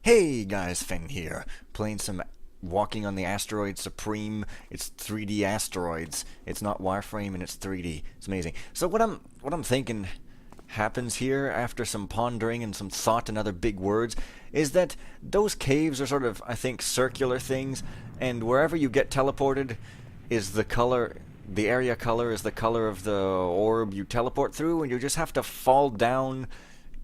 Hey guys, Finn here, playing some Walking on the Asteroid Supreme. It's 3D asteroids. It's not wireframe and it's 3D. It's amazing. So what I'm thinking happens here after some pondering and some thought and other big words is that those caves are sort of, I think, circular things, and wherever you get teleported is the color, the area color is the color of the orb you teleport through, and you just have to fall down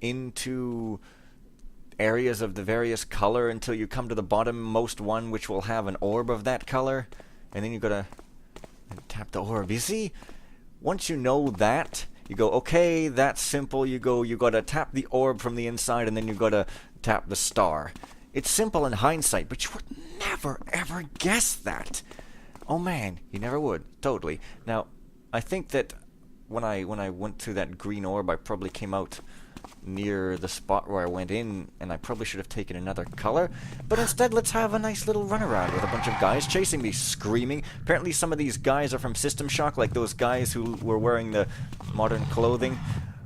into areas of the various color until you come to the bottommost one, which will have an orb of that color, and then you gotta tap the orb. You see, once you know that, you go, okay, that's simple. You gotta tap the orb from the inside, and then you gotta tap the star. It's simple in hindsight, but you would never ever guess that. Oh man, you never would. Totally. Now, I think that when I went through that green orb, I probably came out near the spot where I went in, and I probably should have taken another color, but instead let's have a nice little run around with a bunch of guys chasing me, screaming. Apparently some of these guys are from System Shock, like those guys who were wearing the modern clothing.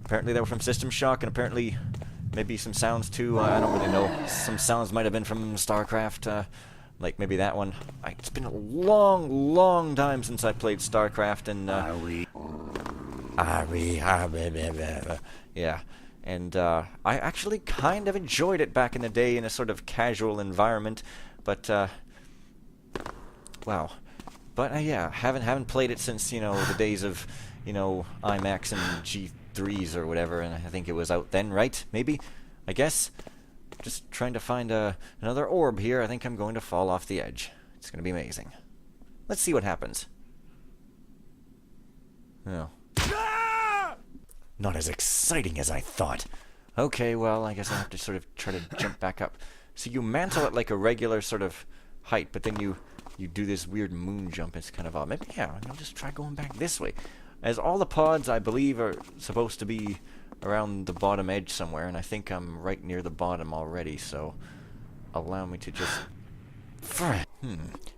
Apparently they were from System Shock, and apparently maybe some sounds too. I don't really know. Some sounds might have been from StarCraft, like maybe that one. It's been a long time since I played StarCraft, and yeah. And I actually kind of enjoyed it back in the day in a sort of casual environment, but wow. But yeah, haven't played it since, you know, the days of, you know, IMAX and G3s or whatever, and I think it was out then, right? Maybe? I guess? Just trying to find another orb here. I think I'm going to fall off the edge. It's going to be amazing. Let's see what happens. Oh. Not as exciting as I thought. Okay, well, I guess I'll have to sort of try to jump back up. So you mantle at like a regular sort of height, but then you do this weird moon jump. It's kind of odd. Maybe, yeah, I'll just try going back this way. As all the pods, I believe, are supposed to be around the bottom edge somewhere, and I think I'm right near the bottom already, so allow me to just...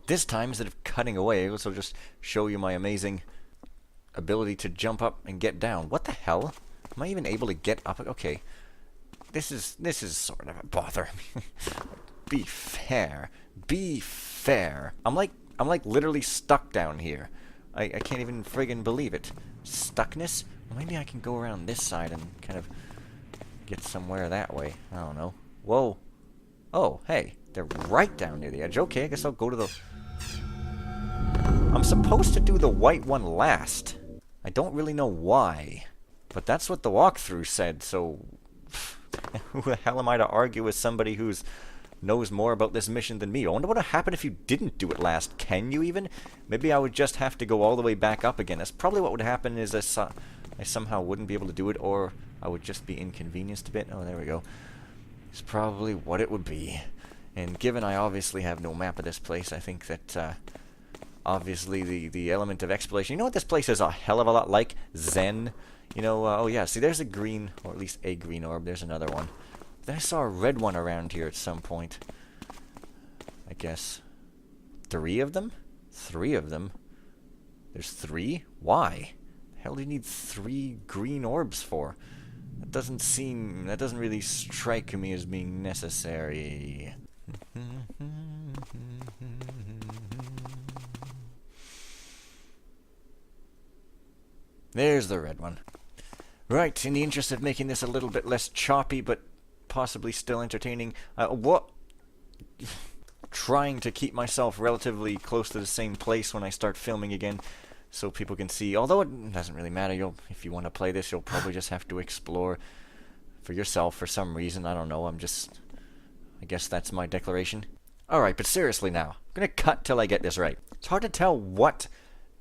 This time, instead of cutting away, this will just show you my amazing ability to jump up and get down. What the hell? Am I even able to get up? Okay. This is sort of a bother. Be fair. Be fair. I'm like literally stuck down here. I can't even friggin' believe it. Stuckness? Well, maybe I can go around this side and kind of get somewhere that way. I don't know. Whoa. Oh, hey. They're right down near the edge. Okay, I guess I'll go to the... I'm supposed to do the white one last. I don't really know why, but that's what the walkthrough said, so who the hell am I to argue with somebody who knows more about this mission than me? I wonder what would happen if you didn't do it last. Can you even? Maybe I would just have to go all the way back up again. That's probably what would happen, is I somehow wouldn't be able to do it, or I would just be inconvenienced a bit. Oh, there we go. It's probably what it would be. And given I obviously have no map of this place, I think that... obviously, the element of exploration. You know what this place is a hell of a lot like? Zen. You know, oh yeah, see there's a green, or at least a green orb. There's another one. Then I saw a red one around here at some point. I guess. 3 of them? 3 of them? There's 3? Why? The hell do you need 3 green orbs for? That doesn't really strike me as being necessary. There's the red one. Right, in the interest of making this a little bit less choppy, but possibly still entertaining, what? Trying to keep myself relatively close to the same place when I start filming again, so people can see. Although it doesn't really matter. If you want to play this, you'll probably just have to explore for yourself for some reason. I don't know. I guess that's my declaration. Alright, but seriously now. I'm gonna cut till I get this right. It's hard to tell what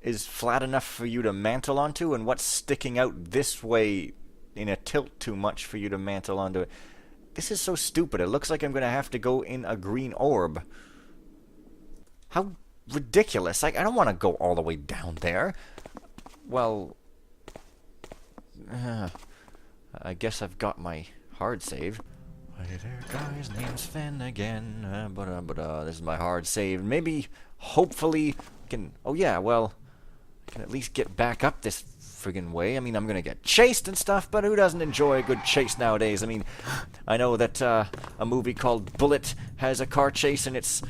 is flat enough for you to mantle onto and what's sticking out this way in a tilt too much for you to mantle onto it. This is so stupid. It looks like I'm going to have to go in a green orb. How ridiculous. I don't want to go all the way down there. Well, I guess I've got my hard save. Hey there, guys, name's Finn again. This is my hard save. Maybe, hopefully, I can... Oh yeah, well... I can at least get back up this friggin' way. I mean, I'm gonna get chased and stuff, but who doesn't enjoy a good chase nowadays? I mean, I know that a movie called Bullet has a car chase, and it's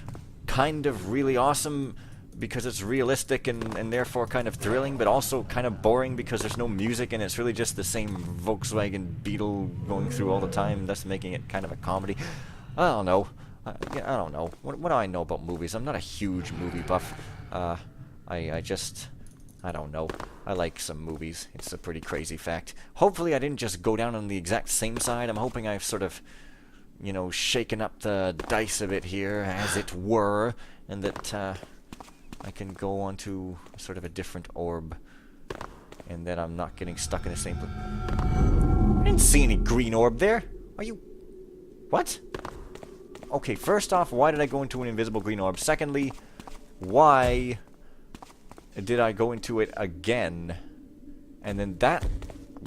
kind of really awesome because it's realistic and therefore kind of thrilling, but also kind of boring because there's no music and it's really just the same Volkswagen Beetle going through all the time, thus making it kind of a comedy. I don't know. I don't know. What do I know about movies? I'm not a huge movie buff. I don't know. I like some movies. It's a pretty crazy fact. Hopefully I didn't just go down on the exact same side. I'm hoping I've sort of, you know, shaken up the dice a bit here, as it were, and that, I can go onto sort of a different orb, and that I'm not getting stuck in the same place. I didn't see any green orb there. Are you... What? Okay, first off, why did I go into an invisible green orb? Secondly, why did I go into it again? And then that...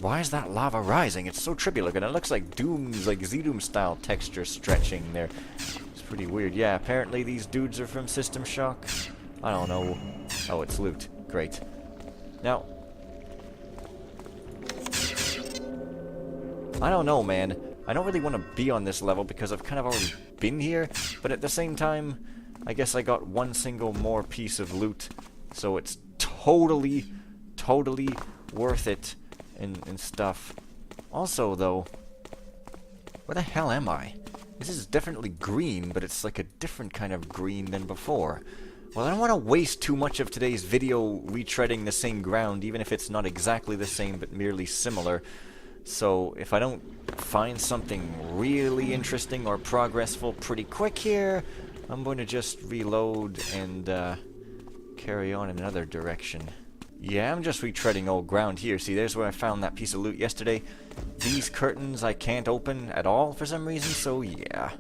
Why is that lava rising? It's so trippy looking. It looks like Doom's, like Z-Doom style texture stretching there. It's pretty weird. Yeah, apparently these dudes are from System Shock. I don't know. Oh, it's loot. Great. Now, I don't know, man. I don't really want to be on this level because I've kind of already been here, but at the same time, I guess I got one single more piece of loot, so it's totally worth it and stuff. Also, though, where the hell am I? This is definitely green, but it's like a different kind of green than before. Well, I don't want to waste too much of today's video retreading the same ground, even if it's not exactly the same, but merely similar. So, if I don't find something really interesting or progressful pretty quick here, I'm going to just reload and carry on in another direction. Yeah, I'm just retreading old ground here. See, there's where I found that piece of loot yesterday. These curtains I can't open at all for some reason, so yeah.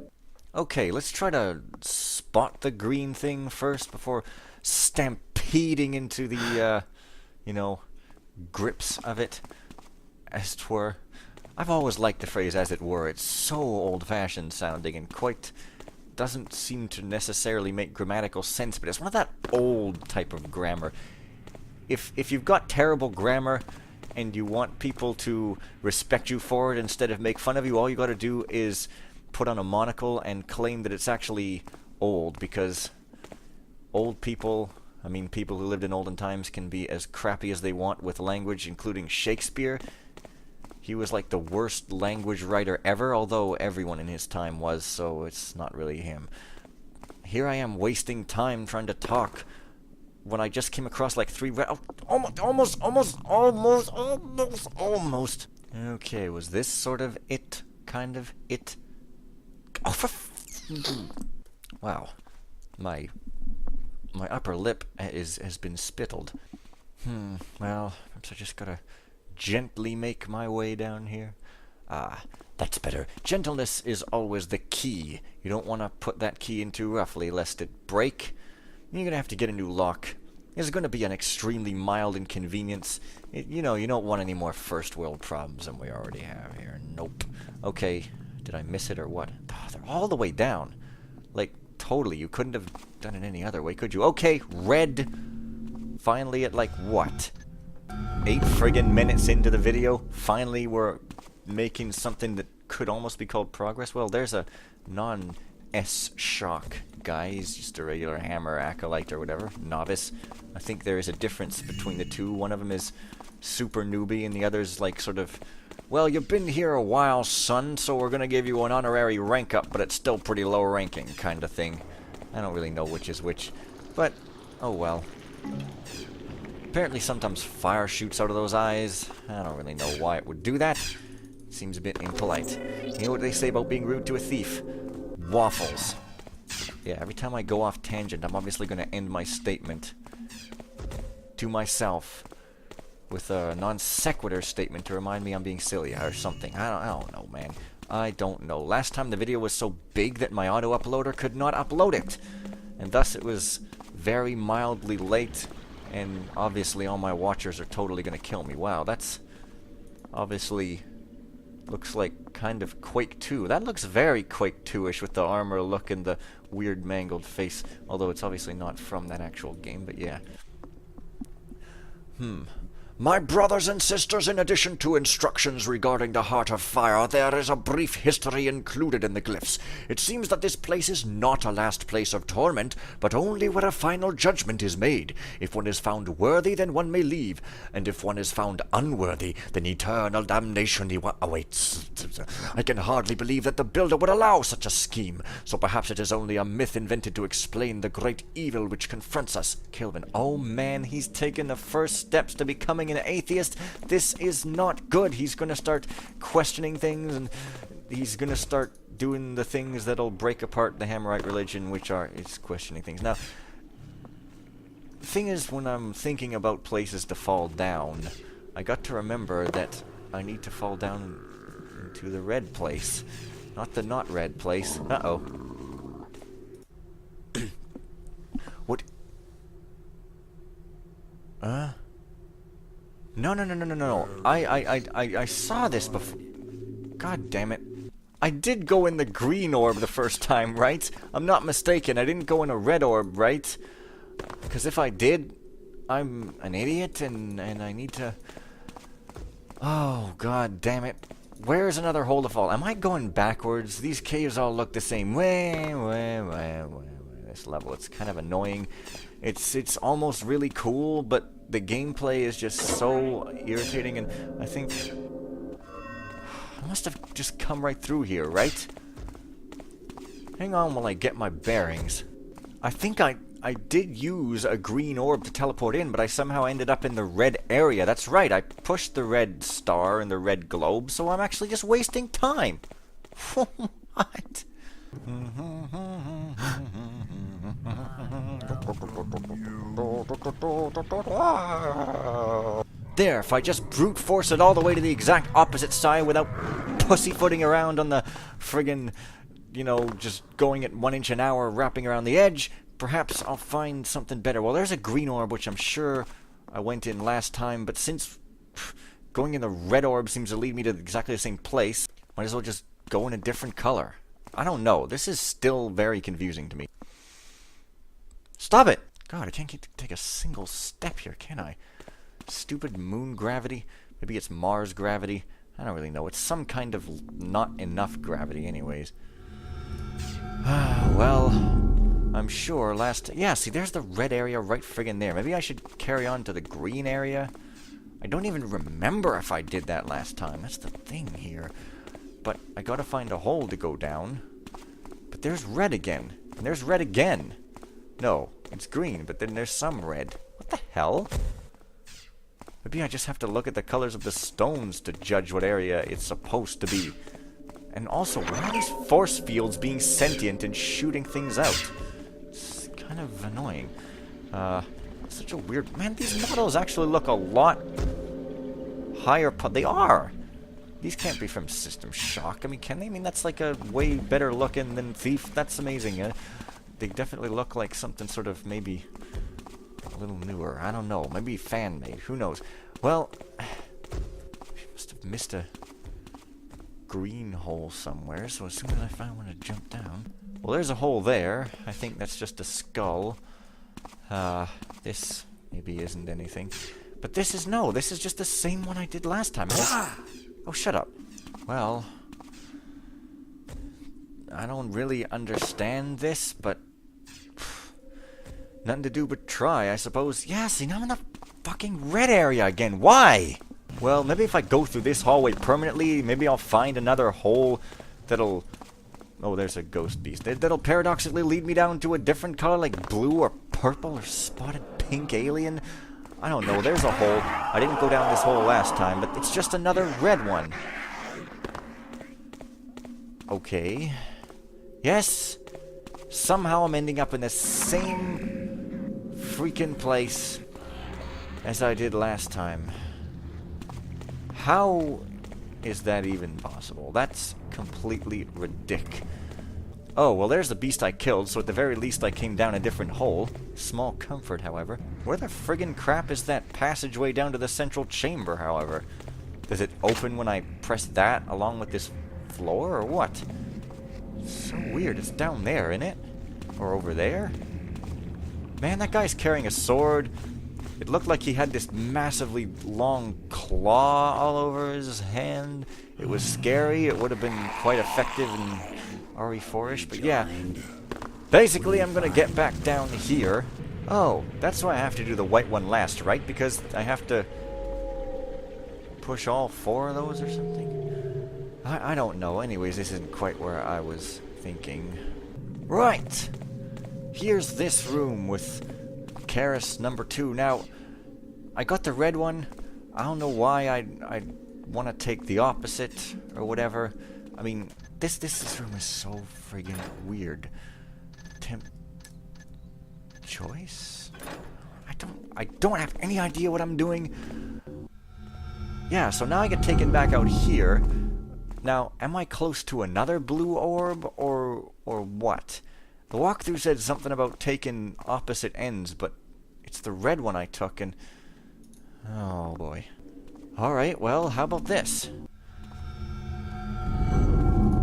Okay, let's try to spot the green thing first before stampeding into the, you know, grips of it, as it were. I've always liked the phrase "as it were." It's so old-fashioned sounding and quite doesn't seem to necessarily make grammatical sense, but it's one of that old type of grammar. If you've got terrible grammar and you want people to respect you for it instead of make fun of you, all you gotta do is put on a monocle and claim that it's actually old, because old people, I mean people who lived in olden times, can be as crappy as they want with language, including Shakespeare. He was like the worst language writer ever, although everyone in his time was, so it's not really him. Here I am wasting time trying to talk when I just came across like three almost. Okay, was this sort of it? Kind of it? Oh, wow. My upper lip has been spittled. Well, perhaps I just gotta gently make my way down here. Ah, that's better. Gentleness is always the key. You don't want to put that key in too roughly, lest it break. You're gonna have to get a new lock. It's gonna be an extremely mild inconvenience. You know, you don't want any more first world problems than we already have here. Nope. Okay. Did I miss it or what? Oh, they're all the way down. Like, totally. You couldn't have done it any other way, could you? Okay, red. Finally at, like, what? 8 friggin' minutes into the video, finally we're making something that could almost be called progress. Well, there's a non-S shock guy. He's just a regular hammer acolyte or whatever. Novice. I think there is a difference between the two. One of them is super newbie and the other's like sort of, well, you've been here a while, son, so we're gonna give you an honorary rank up, but it's still pretty low ranking kind of thing. I don't really know which is which, but oh well. Apparently sometimes fire shoots out of those eyes. I don't really know why it would do that. It seems a bit impolite. You know what they say about being rude to a thief? Waffles. Yeah, every time I go off tangent, I'm obviously gonna end my statement to myself with a non sequitur statement to remind me I'm being silly or something. I don't know, man. I don't know. Last time the video was so big that my auto uploader could not upload it, and thus it was very mildly late, and obviously all my watchers are totally gonna kill me. Wow, that's obviously looks like kind of Quake 2. That looks very Quake 2-ish with the armor look and the weird mangled face, although it's obviously not from that actual game, but yeah. My brothers and sisters, in addition to instructions regarding the Heart of Fire, there is a brief history included in the glyphs. It seems that this place is not a last place of torment, but only where a final judgment is made. If one is found worthy, then one may leave, and if one is found unworthy, then eternal damnation awaits. I can hardly believe that the builder would allow such a scheme, so perhaps it is only a myth invented to explain the great evil which confronts us. Kelvin, oh man, he's taken the first steps to becoming an atheist. This is not good. He's going to start questioning things, and he's going to start doing the things that'll break apart the Hammerite religion, which is questioning things. Now, the thing is, when I'm thinking about places to fall down, I got to remember that I need to fall down into the red place, not the not red place. Uh-oh. What? No. I saw this before. God damn it. I did go in the green orb the first time, right? I'm not mistaken. I didn't go in a red orb, right? Because if I did, I'm an idiot, and I need to... Oh, god damn it. Where's another hole to fall? Am I going backwards? These caves all look the same. Way. This level, it's kind of annoying. It's almost really cool, but the gameplay is just so irritating, and I think I must have just come right through here, right? Hang on while I get my bearings. I think I did use a green orb to teleport in, but I somehow ended up in the red area. That's right, I pushed the red star and the red globe, so I'm actually just wasting time. What? There, if I just brute force it all the way to the exact opposite side without pussyfooting around on the friggin', you know, just going at 1 inch an hour, wrapping around the edge, perhaps I'll find something better. Well, there's a green orb, which I'm sure I went in last time, but since going in the red orb seems to lead me to exactly the same place, might as well just go in a different color. I don't know. This is still very confusing to me. Stop it! God, I can't take a single step here, can I? Stupid moon gravity? Maybe it's Mars gravity? I don't really know. It's some kind of not enough gravity anyways. Well, I'm sure yeah, see, there's the red area right friggin' there. Maybe I should carry on to the green area? I don't even remember if I did that last time. That's the thing here. But I gotta find a hole to go down. But there's red again. And there's red again. No, it's green, but then there's some red. What the hell? Maybe I just have to look at the colors of the stones to judge what area it's supposed to be. And also, why are these force fields being sentient and shooting things out? It's kind of annoying. Such a weird... Man, these models actually look a lot higher... They are! These can't be from System Shock. I mean, can they? I mean, that's like a way better looking than Thief. That's amazing. They definitely look like something sort of maybe a little newer. I don't know. Maybe fan-made. Who knows? Well, must have missed a green hole somewhere, so as soon as I find one to jump down... Well, there's a hole there. I think that's just a skull. This maybe isn't anything. But this is just the same one I did last time. Oh, shut up. Well, I don't really understand this, but nothing to do but try, I suppose. Yeah, see, now I'm in the fucking red area again. Why? Well, maybe if I go through this hallway permanently, maybe I'll find another hole that'll... Oh, there's a ghost beast. That'll paradoxically lead me down to a different color, like blue or purple or spotted pink alien. I don't know, there's a hole. I didn't go down this hole last time, but it's just another red one. Okay. Yes. Somehow I'm ending up in the same freaking place as I did last time. How is that even possible? That's completely ridiculous. Oh, well, there's the beast I killed, so at the very least I came down a different hole. Small comfort, however. Where the friggin' crap is that passageway down to the central chamber, however? Does it open when I press that along with this floor, or what? It's so weird. It's down there, isn't it? Or over there? Man, that guy's carrying a sword. It looked like he had this massively long claw all over his hand. It was scary. It would have been quite effective in RE4-ish, but yeah. Basically, I'm gonna get back down here. Oh, that's why I have to do the white one last, right? Because I have to push all 4 of those or something? I don't know. Anyways, this isn't quite where I was thinking. Right! Here's this room with Karis number 2. Now, I got the red one. I don't know why I want to take the opposite or whatever. I mean, this room is so friggin' weird. Choice? I don't have any idea what I'm doing. Yeah, so now I get taken back out here. Now, am I close to another blue orb or what? The walkthrough said something about taking opposite ends, but it's the red one I took and oh boy. Alright, well, how about this?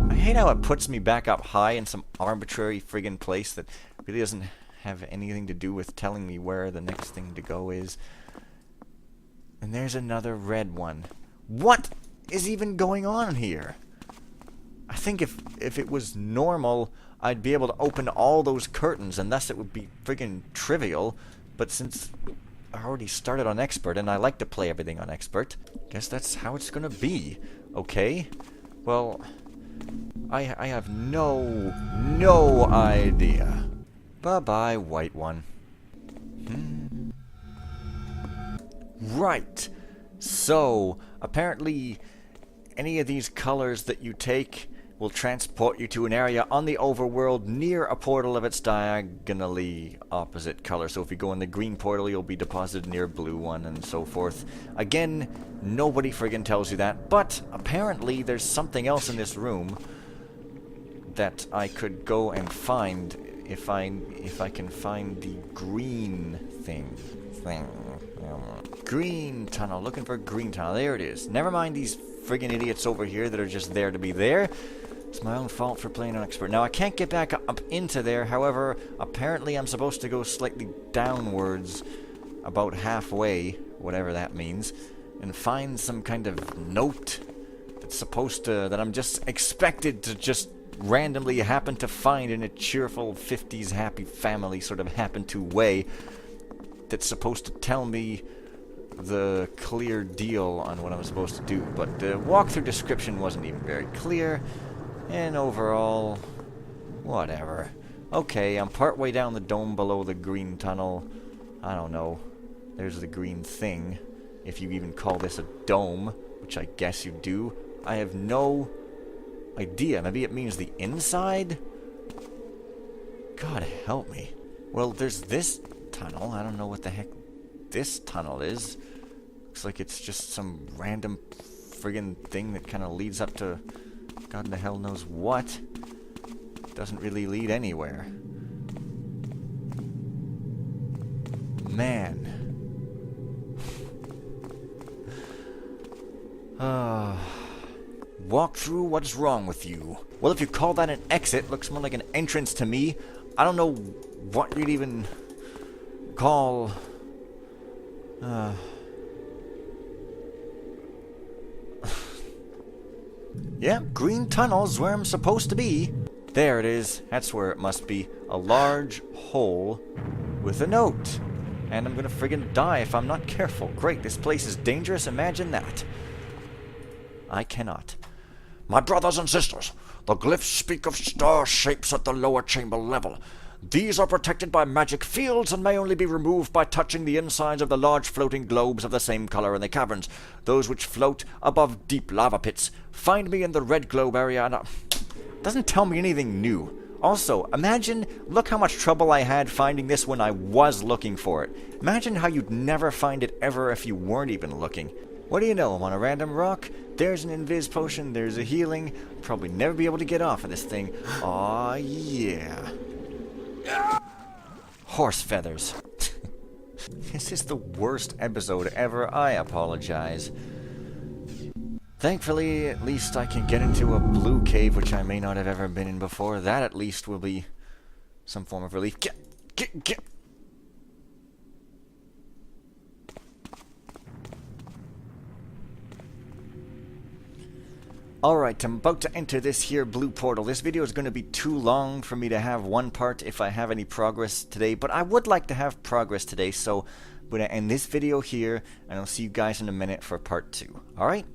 I hate how it puts me back up high in some arbitrary friggin' place that really doesn't have anything to do with telling me where the next thing to go is. And there's another red one. What is even going on here? I think if it was normal, I'd be able to open all those curtains and thus it would be friggin' trivial. But since I already started on expert and I like to play everything on expert, guess that's how it's gonna be. Okay? Well, I have no idea. Bye-bye, white one. Right. So, apparently, any of these colors that you take will transport you to an area on the overworld near a portal of its diagonally opposite color. So if you go in the green portal, you'll be deposited near a blue one, and so forth. Again, nobody friggin' tells you that, but apparently there's something else in this room that I could go and find if I can find the green thing. Green tunnel. Looking for green tunnel. There it is. Never mind these friggin' idiots over here that are just there to be there. It's my own fault for playing on expert. Now, I can't get back up into there. However, apparently I'm supposed to go slightly downwards, about halfway, whatever that means, and find some kind of note that's supposed to, that I'm just expected to just randomly happen to find in a cheerful 50s happy family sort of happen to way, that's supposed to tell me the clear deal on what I'm supposed to do. But the walkthrough description wasn't even very clear, and overall, whatever. Okay, I'm partway down the dome below the green tunnel. I don't know. There's the green thing, if you even call this a dome, which I guess you do. I have no idea. Maybe it means the inside? God help me. Well, there's this tunnel. I don't know what the heck this tunnel is. Looks like it's just some random friggin' thing that kind of leads up to God in the hell knows what. Doesn't really lead anywhere. Man. Walk through, what's wrong with you? Well, if you call that an exit, looks more like an entrance to me. I don't know what you'd even call... Yeah, green tunnel's where I'm supposed to be. There it is. That's where it must be. A large hole with a note. And I'm gonna friggin' die if I'm not careful. Great, this place is dangerous. Imagine that. I cannot. My brothers and sisters, the glyphs speak of star shapes at the lower chamber level. These are protected by magic fields and may only be removed by touching the insides of the large floating globes of the same color in the caverns, those which float above deep lava pits. Find me in the red globe area and... Doesn't tell me anything new. Also, imagine, look how much trouble I had finding this when I was looking for it. Imagine how you'd never find it ever if you weren't even looking. What do you know, I'm on a random rock, there's an invis potion, there's a healing, probably never be able to get off of this thing. Aw, yeah. Horse feathers. This is the worst episode ever, I apologize. Thankfully, at least I can get into a blue cave, which I may not have ever been in before. That at least will be some form of relief. Get. Alright, I'm about to enter this here blue portal. This video is going to be too long for me to have one part if I have any progress today, but I would like to have progress today, so I'm going to end this video here, and I'll see you guys in a minute for part 2. Alright?